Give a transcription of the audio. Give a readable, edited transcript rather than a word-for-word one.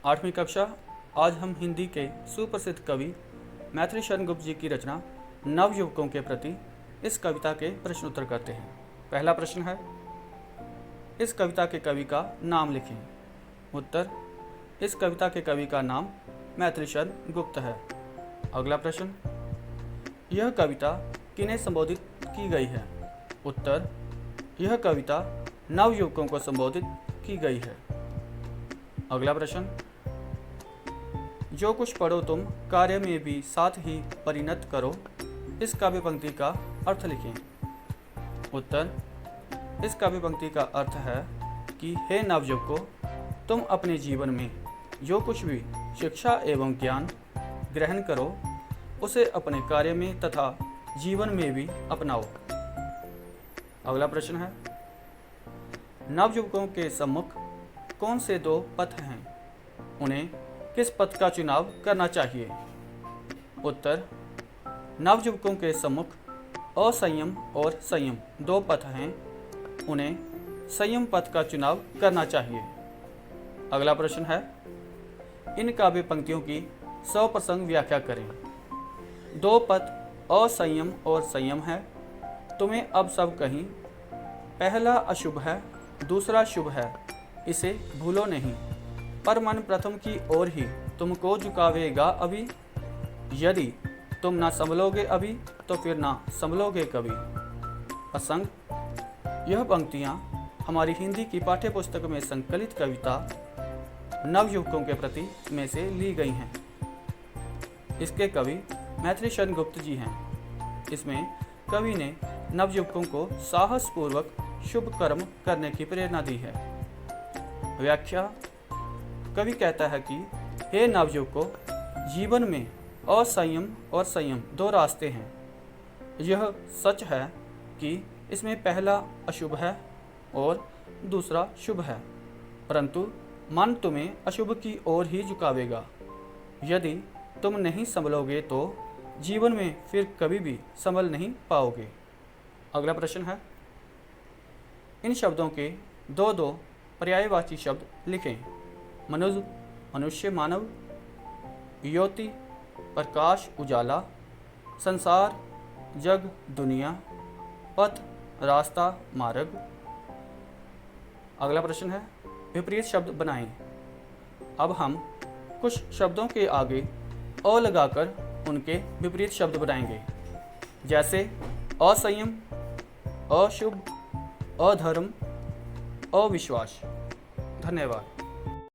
8वीं कक्षा। आज हम हिंदी के सुप्रसिद्ध कवि मैथिली शरण गुप्त जी की रचना नवयुवकों के प्रति इस कविता के प्रश्न उत्तर करते हैं। पहला प्रश्न है, इस कविता के कवि का नाम लिखें। उत्तर, इस कविता के कवि का नाम मैथिली शरण गुप्त है। अगला प्रश्न, यह कविता किन्हें संबोधित की गई है। उत्तर, यह कविता नवयुवकों को संबोधित की गई है। अगला प्रश्न, जो कुछ पढ़ो तुम कार्य में भी साथ ही परिणत करो। इस काव्य पंक्ति का अर्थ लिखें। उत्तर, इस काव्य पंक्ति का अर्थ है कि हे नवयुवकों, तुम अपने जीवन में जो कुछ भी शिक्षा एवं ज्ञान ग्रहण करो उसे अपने कार्य में तथा जीवन में भी अपनाओ। अगला प्रश्न है, नवयुवकों के सम्मुख कौन से दो पथ हैं, उन्हें किस पथ का चुनाव करना चाहिए। उत्तर, नवयुवकों के सम्मुख असंयम और संयम दो पथ हैं, उन्हें संयम पथ का चुनाव करना चाहिए। अगला प्रश्न है, इन काव्य पंक्तियों की सप्रसंग व्याख्या करें। दो पथ असंयम और संयम है, तुम्हें अब सब कहीं। पहला अशुभ है, दूसरा शुभ है, इसे भूलो नहीं। पर मन प्रथम की ओर ही तुमको झुकावेगा अभी। यदि तुम ना संभलोगे अभी तो फिर ना संभलोगे कभी। प्रसंग, यह पंक्तियाँ हमारी हिंदी की पाठ्य पुस्तक में संकलित कविता नवयुवकों के प्रति में से ली गई हैं। इसके कवि मैथिली शरण गुप्त जी हैं। इसमें कवि ने नवयुवकों को साहसपूर्वक शुभ कर्म करने की प्रेरणा दी है। व्याख्या, कवि कहता है कि हे नवयुवकों, जीवन में असंयम और संयम दो रास्ते हैं। यह सच है कि इसमें पहला अशुभ है और दूसरा शुभ है, परंतु मन तुम्हें अशुभ की ओर ही झुकावेगा। यदि तुम नहीं संभलोगे तो जीवन में फिर कभी भी संभल नहीं पाओगे। अगला प्रश्न है, इन शब्दों के दो दो पर्यायवाची शब्द लिखें। मनुज मनुष्य मानव, ज्योति प्रकाश उजाला, संसार जग दुनिया, पथ रास्ता मार्ग। अगला प्रश्न है, विपरीत शब्द बनाएं। अब हम कुछ शब्दों के आगे अ लगाकर उनके विपरीत शब्द बनाएंगे, जैसे असंयम, अशुभ, अधर्म, अविश्वास। धन्यवाद।